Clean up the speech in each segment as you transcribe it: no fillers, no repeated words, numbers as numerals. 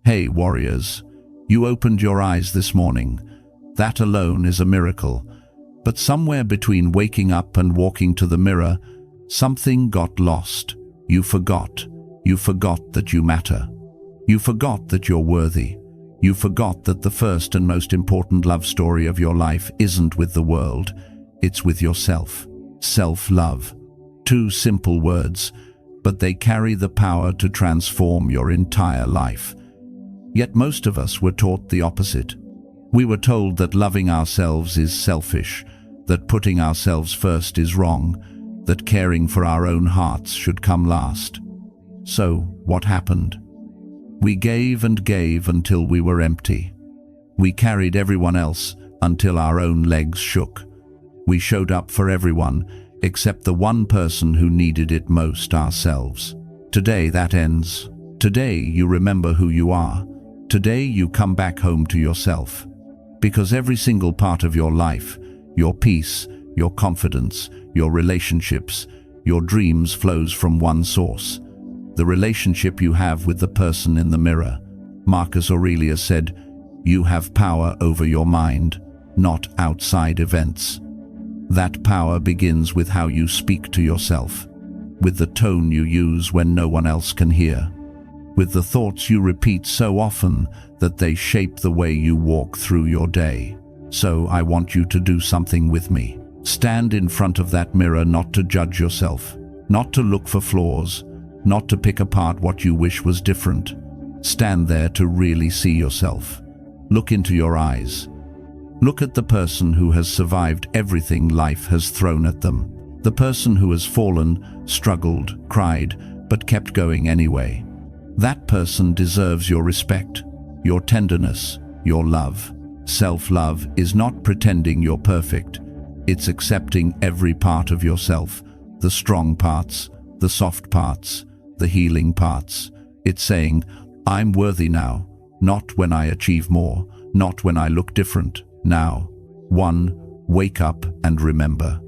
Hey, warriors, you opened your eyes this morning. That alone is a miracle. But somewhere between waking up and walking to the mirror, something got lost. You forgot. You forgot that you matter. You forgot that you're worthy. You forgot that the first and most important love story of your life isn't with the world, it's with yourself. Self-love. Two simple words, but they carry the power to transform your entire life. Yet most of us were taught the opposite. We were told that loving ourselves is selfish, that putting ourselves first is wrong, that caring for our own hearts should come last. So, what happened? We gave and gave until we were empty. We carried everyone else until our own legs shook. We showed up for everyone except the one person who needed it most, ourselves. Today that ends. Today you remember who you are. Today you come back home to yourself. Because every single part of your life, your peace, your confidence, your relationships, your dreams flows from one source. The relationship you have with the person in the mirror. Marcus Aurelius said, "You have power over your mind, not outside events." That power begins with how you speak to yourself, with the tone you use when no one else can hear, with the thoughts you repeat so often that they shape the way you walk through your day. So I want you to do something with me. Stand in front of that mirror, not to judge yourself, not to look for flaws, not to pick apart what you wish was different. Stand there to really see yourself. Look into your eyes. Look at the person who has survived everything life has thrown at them. The person who has fallen, struggled, cried, but kept going anyway. That person deserves your respect, your tenderness, your love. Self-love is not pretending you're perfect. It's accepting every part of yourself, the strong parts, the soft parts, the healing parts. It's saying, I'm worthy now, not when I achieve more, not when I look different. Now, 1. Wake up and remember.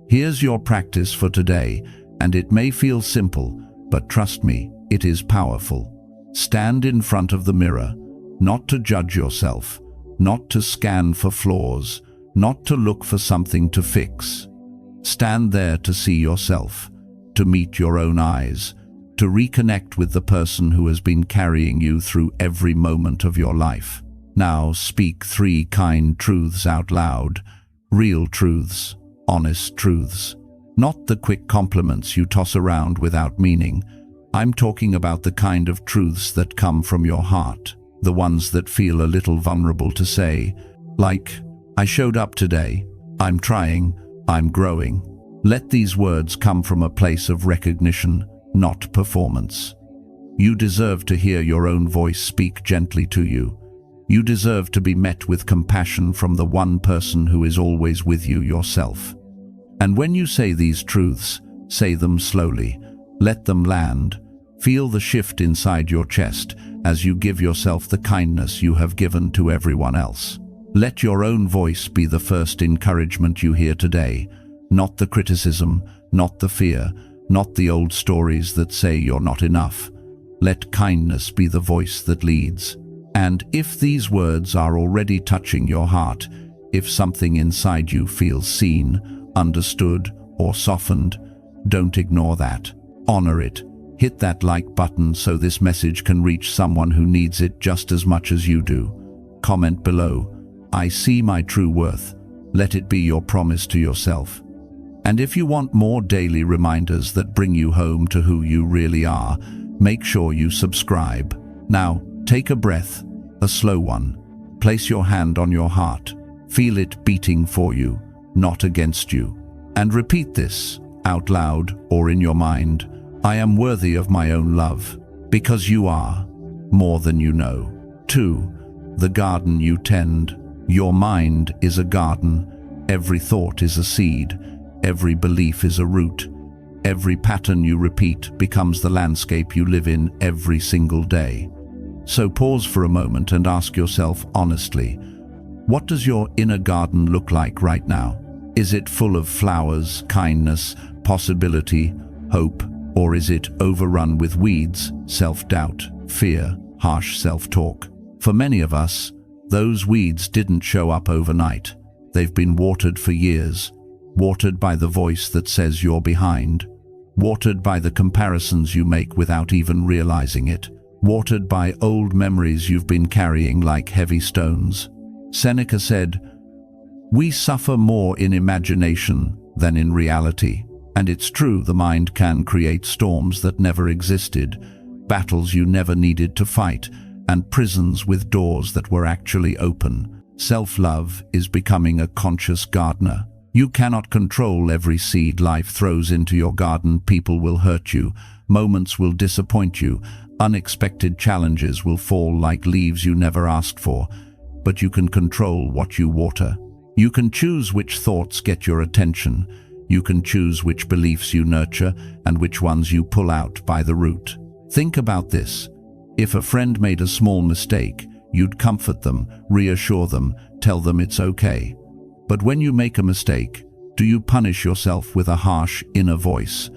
Here's your practice for today, and it may feel simple, but trust me, it is powerful. Stand in front of the mirror, not to judge yourself, not to scan for flaws, not to look for something to fix. Stand there to see yourself, to meet your own eyes, to reconnect with the person who has been carrying you through every moment of your life. Now speak 3 kind truths out loud, real truths, honest truths. Not the quick compliments you toss around without meaning. I'm talking about the kind of truths that come from your heart, the ones that feel a little vulnerable to say, like, I showed up today, I'm trying, I'm growing. Let these words come from a place of recognition, not performance. You deserve to hear your own voice speak gently to you. You deserve to be met with compassion from the one person who is always with you, yourself. And when you say these truths, say them slowly. Let them land. Feel the shift inside your chest as you give yourself the kindness you have given to everyone else. Let your own voice be the first encouragement you hear today, not the criticism, not the fear, not the old stories that say you're not enough. Let kindness be the voice that leads. And if these words are already touching your heart, if something inside you feels seen, understood, or softened, don't ignore that. Honor it. Hit that like button so this message can reach someone who needs it just as much as you do. Comment below, I see my true worth. Let it be your promise to yourself. And if you want more daily reminders that bring you home to who you really are, make sure you subscribe. Now, take a breath, a slow one. Place your hand on your heart. Feel it beating for you, not against you. And repeat this, out loud or in your mind. I am worthy of my own love, because you are, more than you know. 2. The garden you tend. Your mind is a garden. Every thought is a seed. Every belief is a root. Every pattern you repeat becomes the landscape you live in every single day. So pause for a moment and ask yourself honestly, what does your inner garden look like right now? Is it full of flowers, kindness, possibility, hope, or is it overrun with weeds, self-doubt, fear, harsh self-talk. For many of us, those weeds didn't show up overnight. They've been watered for years, watered by the voice that says you're behind, watered by the comparisons you make without even realizing it, watered by old memories you've been carrying like heavy stones. Seneca said, "We suffer more in imagination than in reality." And it's true, the mind can create storms that never existed, battles you never needed to fight, and prisons with doors that were actually open. Self-love is becoming a conscious gardener. You cannot control every seed life throws into your garden. People will hurt you, moments will disappoint you, unexpected challenges will fall like leaves you never asked for. But you can control what you water. You can choose which thoughts get your attention. You can choose which beliefs you nurture and which ones you pull out by the root. Think about this. If a friend made a small mistake, you'd comfort them, reassure them, tell them it's okay. But when you make a mistake, do you punish yourself with a harsh inner voice?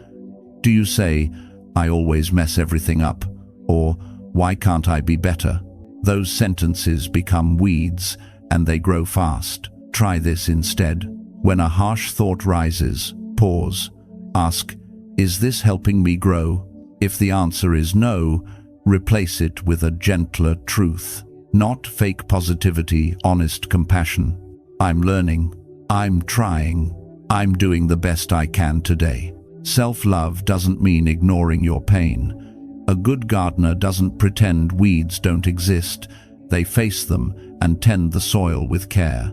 Do you say, "I always mess everything up," or "Why can't I be better?" Those sentences become weeds and they grow fast. Try this instead. When a harsh thought rises, pause. Ask, "Is this helping me grow?" If the answer is no, replace it with a gentler truth. Not fake positivity, honest compassion. "I'm learning. I'm trying. I'm doing the best I can today." Self-love doesn't mean ignoring your pain. A good gardener doesn't pretend weeds don't exist. They face them and tend the soil with care.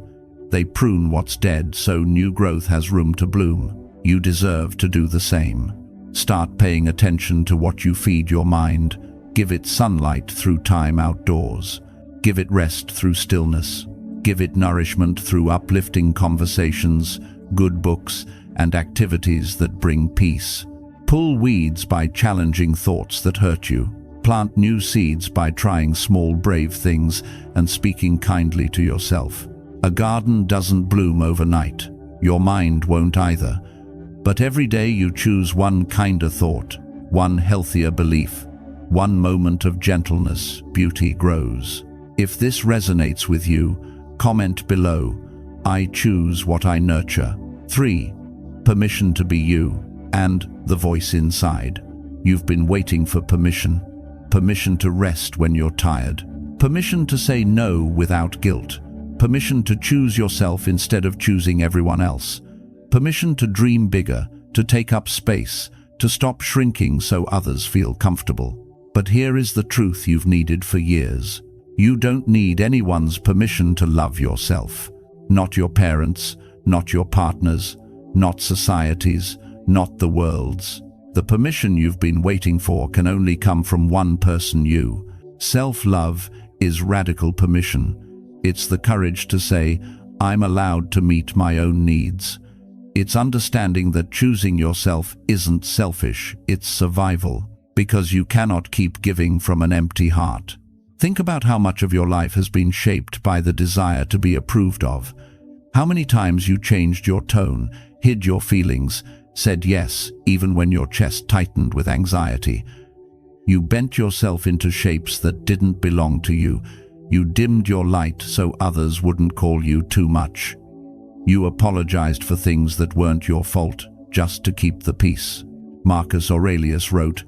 They prune what's dead so new growth has room to bloom. You deserve to do the same. Start paying attention to what you feed your mind. Give it sunlight through time outdoors. Give it rest through stillness. Give it nourishment through uplifting conversations, good books, and activities that bring peace. Pull weeds by challenging thoughts that hurt you. Plant new seeds by trying small, brave things and speaking kindly to yourself. A garden doesn't bloom overnight. Your mind won't either. But every day you choose one kinder thought, one healthier belief, one moment of gentleness, beauty grows. If this resonates with you, comment below, "I choose what I nurture." 3. Permission to be you, and the voice inside. You've been waiting for permission. Permission to rest when you're tired. Permission to say no without guilt. Permission to choose yourself instead of choosing everyone else. Permission to dream bigger, to take up space, to stop shrinking so others feel comfortable. But here is the truth you've needed for years. You don't need anyone's permission to love yourself. Not your parents, not your partners, not society's, not the world's. The permission you've been waiting for can only come from one person, you. Self-love is radical permission. It's the courage to say, "I'm allowed to meet my own needs." It's understanding that choosing yourself isn't selfish, it's survival, because you cannot keep giving from an empty heart. Think about how much of your life has been shaped by the desire to be approved of. How many times you changed your tone, hid your feelings, said yes, even when your chest tightened with anxiety. You bent yourself into shapes that didn't belong to you. You dimmed your light so others wouldn't call you too much. You apologized for things that weren't your fault, just to keep the peace. Marcus Aurelius wrote,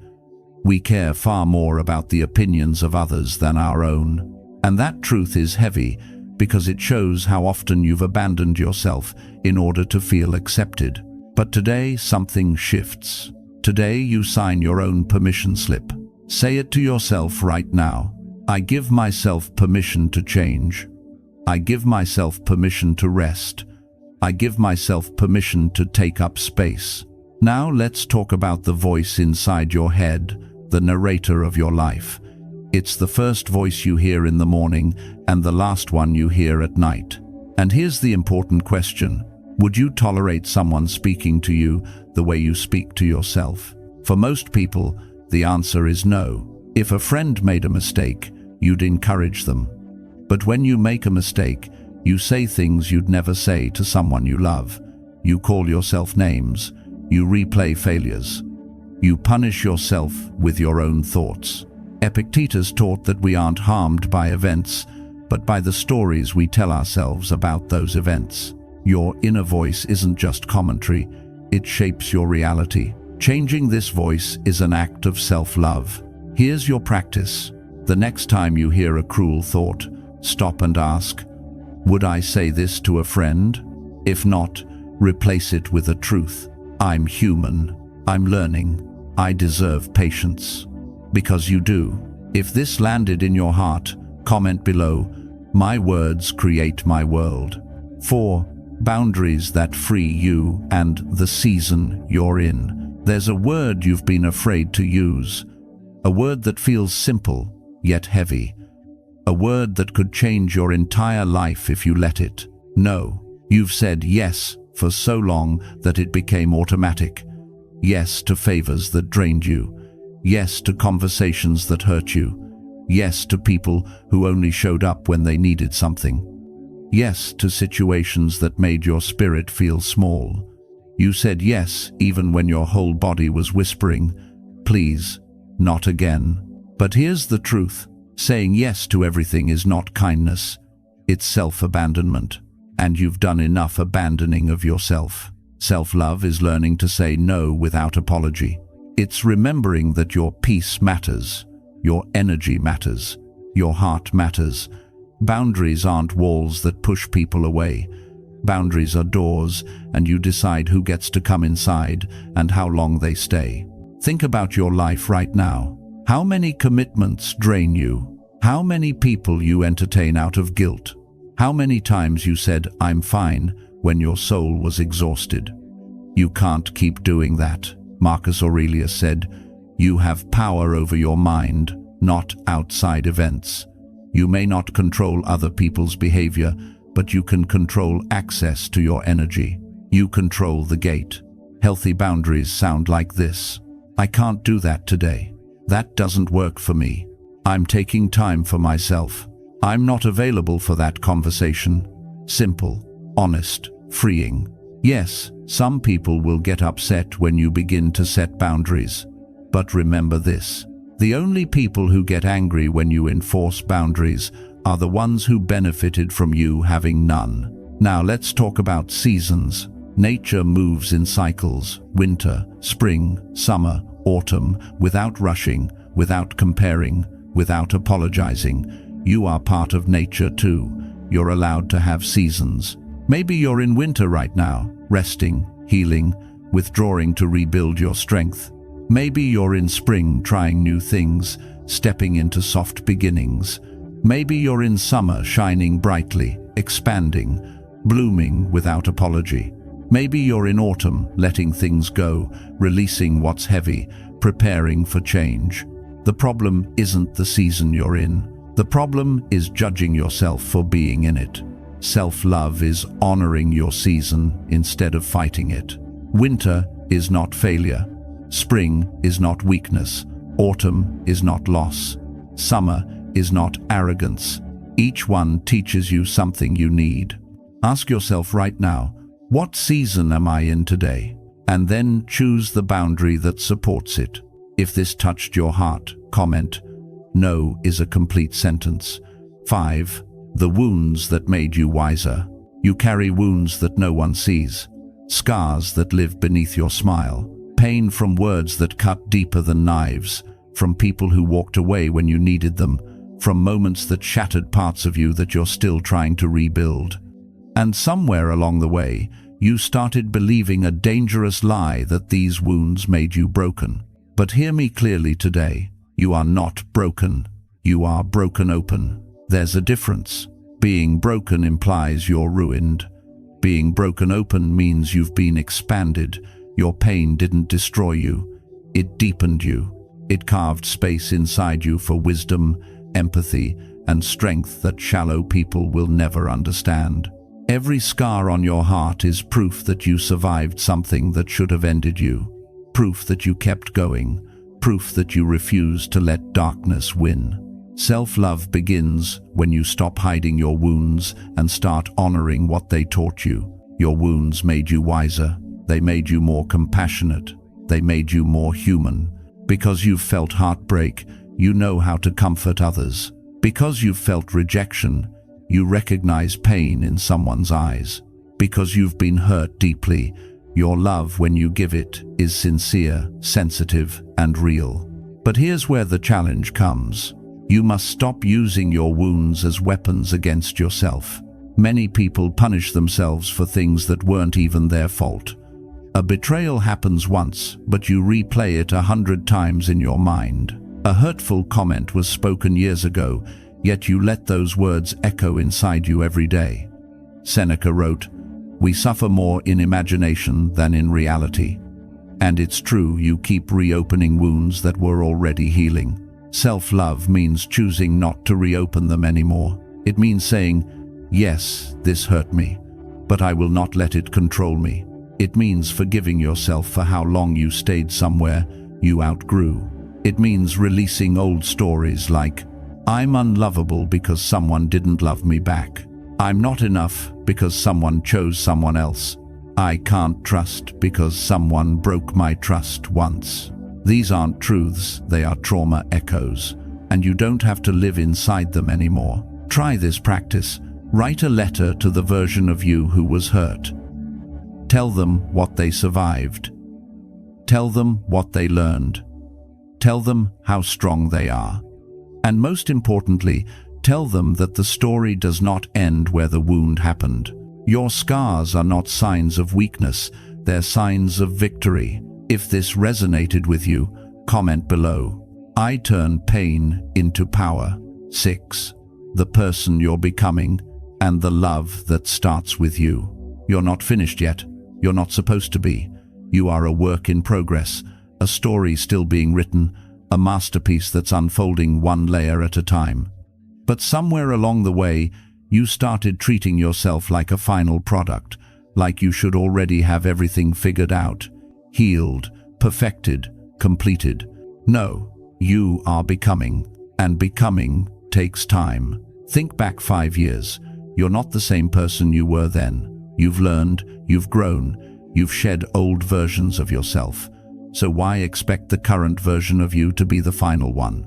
"We care far more about the opinions of others than our own." And that truth is heavy, because it shows how often you've abandoned yourself in order to feel accepted. But today, something shifts. Today, you sign your own permission slip. Say it to yourself right now. I give myself permission to change. I give myself permission to rest. I give myself permission to take up space. Now let's talk about the voice inside your head, the narrator of your life. It's the first voice you hear in the morning and the last one you hear at night. And here's the important question. Would you tolerate someone speaking to you the way you speak to yourself? For most people, the answer is no. If a friend made a mistake, you'd encourage them. But when you make a mistake, you say things you'd never say to someone you love. You call yourself names. You replay failures. You punish yourself with your own thoughts. Epictetus taught that we aren't harmed by events, but by the stories we tell ourselves about those events. Your inner voice isn't just commentary, it shapes your reality. Changing this voice is an act of self-love. Here's your practice. The next time you hear a cruel thought, stop and ask, would I say this to a friend? If not, replace it with a truth. I'm human. I'm learning. I deserve patience. Because you do. If this landed in your heart, comment below, my words create my world. 4. Boundaries that free you and the season you're in. There's a word you've been afraid to use. A word that feels simple, yet heavy. A word that could change your entire life if you let it. No. You've said yes for so long that it became automatic. Yes to favors that drained you. Yes to conversations that hurt you. Yes to people who only showed up when they needed something. Yes to situations that made your spirit feel small. You said yes even when your whole body was whispering, please, not again. But here's the truth. Saying yes to everything is not kindness. It's self-abandonment. And you've done enough abandoning of yourself. Self-love is learning to say no without apology. It's remembering that your peace matters, your energy matters, your heart matters. Boundaries aren't walls that push people away. Boundaries are doors, and you decide who gets to come inside and how long they stay. Think about your life right now. How many commitments drain you? How many people you entertain out of guilt? How many times you said, I'm fine, when your soul was exhausted? You can't keep doing that. Marcus Aurelius said, you have power over your mind, not outside events. You may not control other people's behavior, but you can control access to your energy. You control the gate. Healthy boundaries sound like this. I can't do that today. That doesn't work for me. I'm taking time for myself. I'm not available for that conversation. Simple, honest, freeing. Yes, some people will get upset when you begin to set boundaries. But remember this. The only people who get angry when you enforce boundaries are the ones who benefited from you having none. Now let's talk about seasons. Nature moves in cycles. Winter, spring, summer, autumn, without rushing, without comparing, without apologizing. You are part of nature too. You're allowed to have seasons. Maybe you're in winter right now, resting, healing, withdrawing to rebuild your strength. Maybe you're in spring trying new things, stepping into soft beginnings. Maybe you're in summer shining brightly, expanding, blooming without apology. Maybe you're in autumn letting things go, releasing what's heavy, preparing for change. The problem isn't the season you're in. The problem is judging yourself for being in it. Self-love is honoring your season instead of fighting it. Winter is not failure. Spring is not weakness. Autumn is not loss. Summer is not arrogance. Each one teaches you something you need. Ask yourself right now, what season am I in today? And then choose the boundary that supports it. If this touched your heart, comment, no is a complete sentence. 5. The wounds that made you wiser. You carry wounds that no one sees. Scars that live beneath your smile. Pain from words that cut deeper than knives. From people who walked away when you needed them. From moments that shattered parts of you that you're still trying to rebuild. And somewhere along the way, you started believing a dangerous lie that these wounds made you broken. But hear me clearly today. You are not broken. You are broken open. There's a difference. Being broken implies you're ruined. Being broken open means you've been expanded. Your pain didn't destroy you. It deepened you. It carved space inside you for wisdom, empathy, and strength that shallow people will never understand. Every scar on your heart is proof that you survived something that should have ended you. Proof that you kept going. Proof that you refused to let darkness win. Self-love begins when you stop hiding your wounds and start honoring what they taught you. Your wounds made you wiser. They made you more compassionate. They made you more human. Because you've felt heartbreak, you know how to comfort others. Because you've felt rejection, you recognize pain in someone's eyes. Because you've been hurt deeply, your love when you give it is sincere, sensitive, and real. But here's where the challenge comes. You must stop using your wounds as weapons against yourself. Many people punish themselves for things that weren't even their fault. A betrayal happens once, but you replay it 100 times in your mind. A hurtful comment was spoken years ago, yet you let those words echo inside you every day. Seneca wrote, "We suffer more in imagination than in reality." And it's true, you keep reopening wounds that were already healing. Self-love means choosing not to reopen them anymore. It means saying, "Yes, this hurt me, but I will not let it control me." It means forgiving yourself for how long you stayed somewhere you outgrew. It means releasing old stories like, "I'm unlovable because someone didn't love me back. I'm not enough because someone chose someone else. I can't trust because someone broke my trust once." These aren't truths, they are trauma echoes, and you don't have to live inside them anymore. Try this practice. Write a letter to the version of you who was hurt. Tell them what they survived. Tell them what they learned. Tell them how strong they are. And most importantly, tell them that the story does not end where the wound happened. Your scars are not signs of weakness, they're signs of victory. If this resonated with you, comment below. I turn pain into power. 6. The person you're becoming and the love that starts with you. You're not finished yet. You're not supposed to be. You are a work in progress, a story still being written, a masterpiece that's unfolding one layer at a time. But somewhere along the way, you started treating yourself like a final product, like you should already have everything figured out, healed, perfected, completed. No, you are becoming, and becoming takes time. Think back 5 years. You're not the same person you were then. You've learned, you've grown, you've shed old versions of yourself. So why expect the current version of you to be the final one?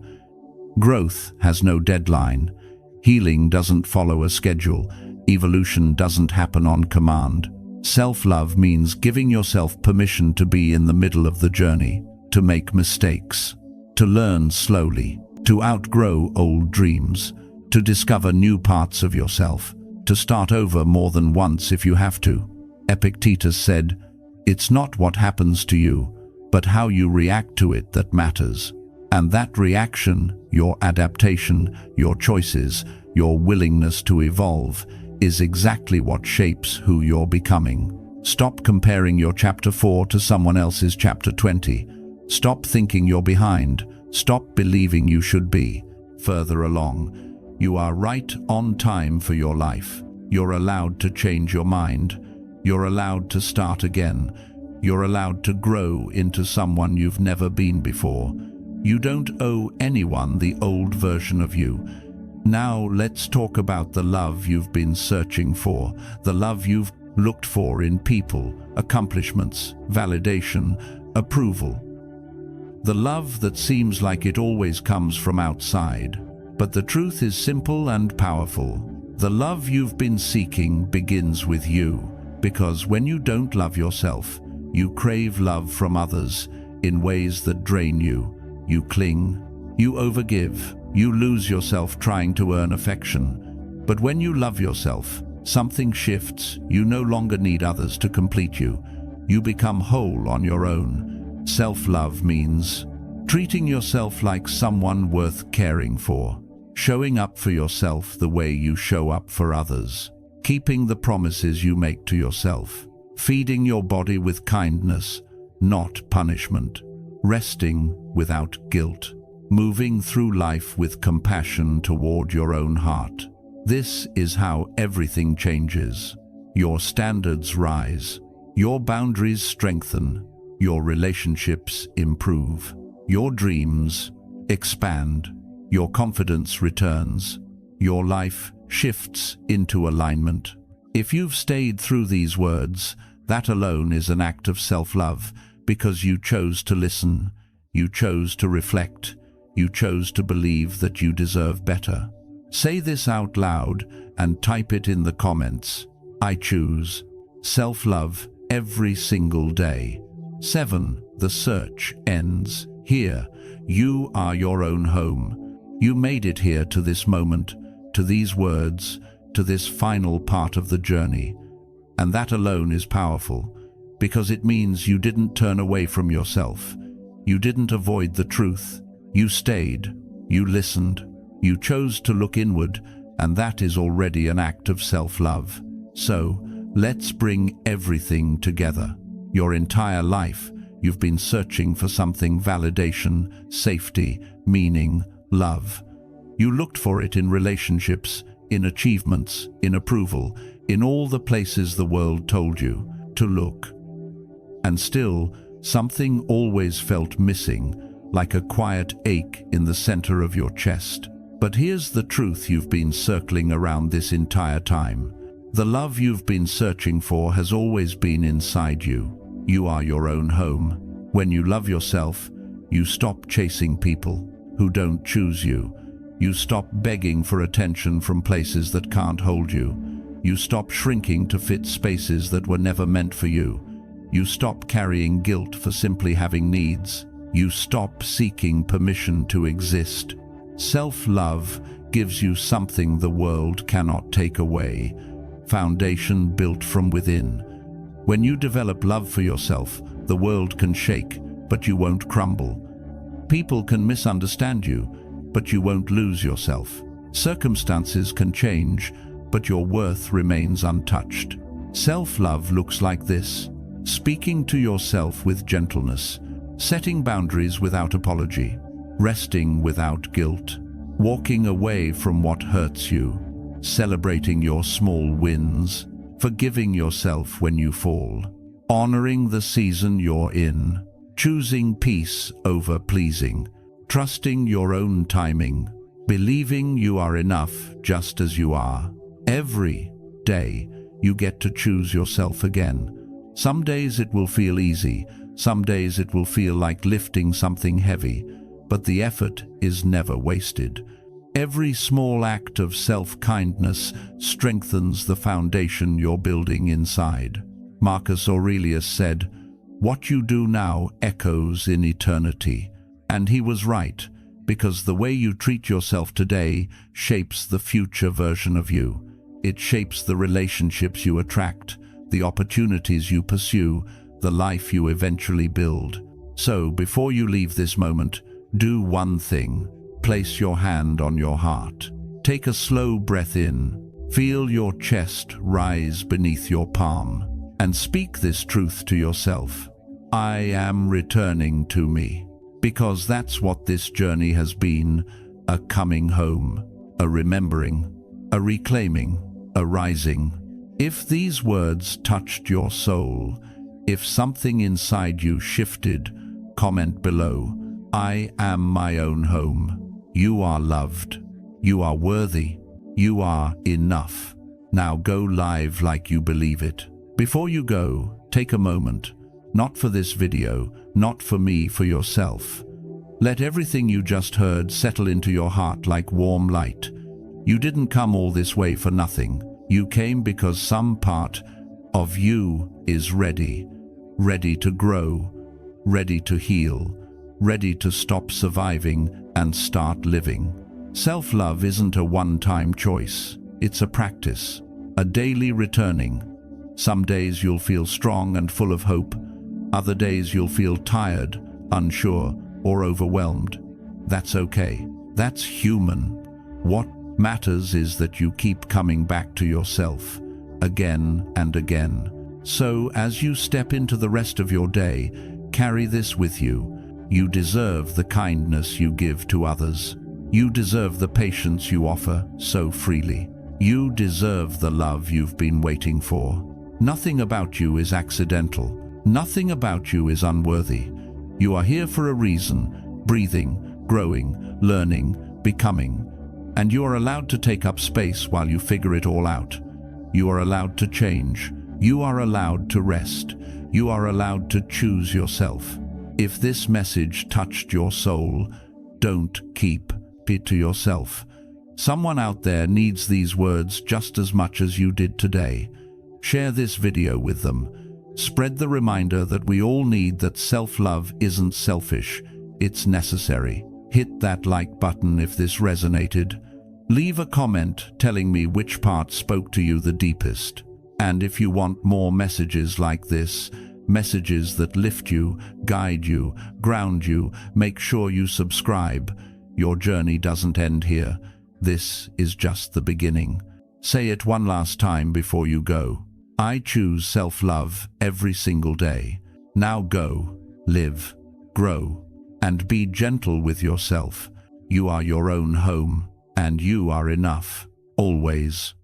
Growth has no deadline. Healing doesn't follow a schedule. Evolution doesn't happen on command. Self-love means giving yourself permission to be in the middle of the journey, to make mistakes, to learn slowly, to outgrow old dreams, to discover new parts of yourself, to start over more than once if you have to. Epictetus said, "It's not what happens to you, but how you react to it that matters." And that reaction, your adaptation, your choices, your willingness to evolve, is exactly what shapes who you're becoming. Stop comparing your chapter 4 to someone else's chapter 20. Stop thinking you're behind. Stop believing you should be further along. You are right on time for your life. You're allowed to change your mind. You're allowed to start again. You're allowed to grow into someone you've never been before. You don't owe anyone the old version of you. Now let's talk about the love you've been searching for, the love you've looked for in people, accomplishments, validation, approval. The love that seems like it always comes from outside. But the truth is simple and powerful. The love you've been seeking begins with you, because when you don't love yourself, you crave love from others in ways that drain you. You cling, you overgive, you lose yourself trying to earn affection. But when you love yourself, something shifts. You no longer need others to complete you. You become whole on your own. Self-love means treating yourself like someone worth caring for, showing up for yourself the way you show up for others, keeping the promises you make to yourself, feeding your body with kindness, not punishment, resting without guilt, moving through life with compassion toward your own heart. This is how everything changes. Your standards rise, your boundaries strengthen, your relationships improve, your dreams expand, your confidence returns, your life shifts into alignment. If you've stayed through these words, that alone is an act of self-love, because you chose to listen, you chose to reflect, You chose to believe that you deserve better. Say this out loud and type it in the comments. I choose self-love every single day. 7. The search ends here. You are your own home. You made it here to this moment, to these words, to this final part of the journey. And that alone is powerful, because it means you didn't turn away from yourself. You didn't avoid the truth. You stayed. You listened. You chose to look inward, and that is already an act of self-love. So, let's bring everything together. Your entire life, you've been searching for something: validation, safety, meaning, love. You looked for it in relationships, in achievements, in approval, in all the places the world told you to look. And still, something always felt missing, like a quiet ache in the center of your chest. But here's the truth you've been circling around this entire time. The love you've been searching for has always been inside you. You are your own home. When you love yourself, you stop chasing people who don't choose you. You stop begging for attention from places that can't hold you. You stop shrinking to fit spaces that were never meant for you. You stop carrying guilt for simply having needs. You stop seeking permission to exist. Self-love gives you something the world cannot take away: foundation built from within. When you develop love for yourself, the world can shake, but you won't crumble. People can misunderstand you, but you won't lose yourself. Circumstances can change, but your worth remains untouched. Self-love looks like this: speaking to yourself with gentleness, setting boundaries without apology, resting without guilt, walking away from what hurts you, celebrating your small wins, forgiving yourself when you fall, honoring the season you're in, choosing peace over pleasing, trusting your own timing, believing you are enough just as you are. Every day, you get to choose yourself again. Some days it will feel easy, some days it will feel like lifting something heavy, but the effort is never wasted. Every small act of self-kindness strengthens the foundation you're building inside. Marcus Aurelius said, "What you do now echoes in eternity." And he was right, because the way you treat yourself today shapes the future version of you. It shapes the relationships you attract, the opportunities you pursue, the life you eventually build. So, before you leave this moment, do one thing. Place your hand on your heart. Take a slow breath in. Feel your chest rise beneath your palm. And speak this truth to yourself: I am returning to me. Because that's what this journey has been: a coming home, a remembering, a reclaiming, a rising. If these words touched your soul, if something inside you shifted, comment below. I am my own home. You are loved. You are worthy. You are enough. Now go live like you believe it. Before you go, take a moment. Not for this video, not for me, for yourself. Let everything you just heard settle into your heart like warm light. You didn't come all this way for nothing. You came because some part of you is ready. Ready to grow, ready to heal, ready to stop surviving and start living. Self-love isn't a one-time choice. It's a practice, a daily returning. Some days you'll feel strong and full of hope. Other days you'll feel tired, unsure, or overwhelmed. That's okay. That's human. What matters is that you keep coming back to yourself, again and again. So, as you step into the rest of your day, carry this with you. You deserve the kindness you give to others. You deserve the patience you offer so freely. You deserve the love you've been waiting for. Nothing about you is accidental. Nothing about you is unworthy. You are here for a reason, breathing, growing, learning, becoming. And you are allowed to take up space while you figure it all out. You are allowed to change. You are allowed to rest. You are allowed to choose yourself. If this message touched your soul, Don't keep it to yourself. Someone out there needs these words just as much as you did today. Share this video with them. Spread the reminder that we all need that self-love isn't selfish, it's necessary. Hit that like button if this resonated. Leave a comment telling me which part spoke to you the deepest. And if you want more messages like this, messages that lift you, guide you, ground you, make sure you subscribe. Your journey doesn't end here. This is just the beginning. Say it one last time before you go. I choose self-love every single day. Now go, live, grow, and be gentle with yourself. You are your own home, and you are enough, always.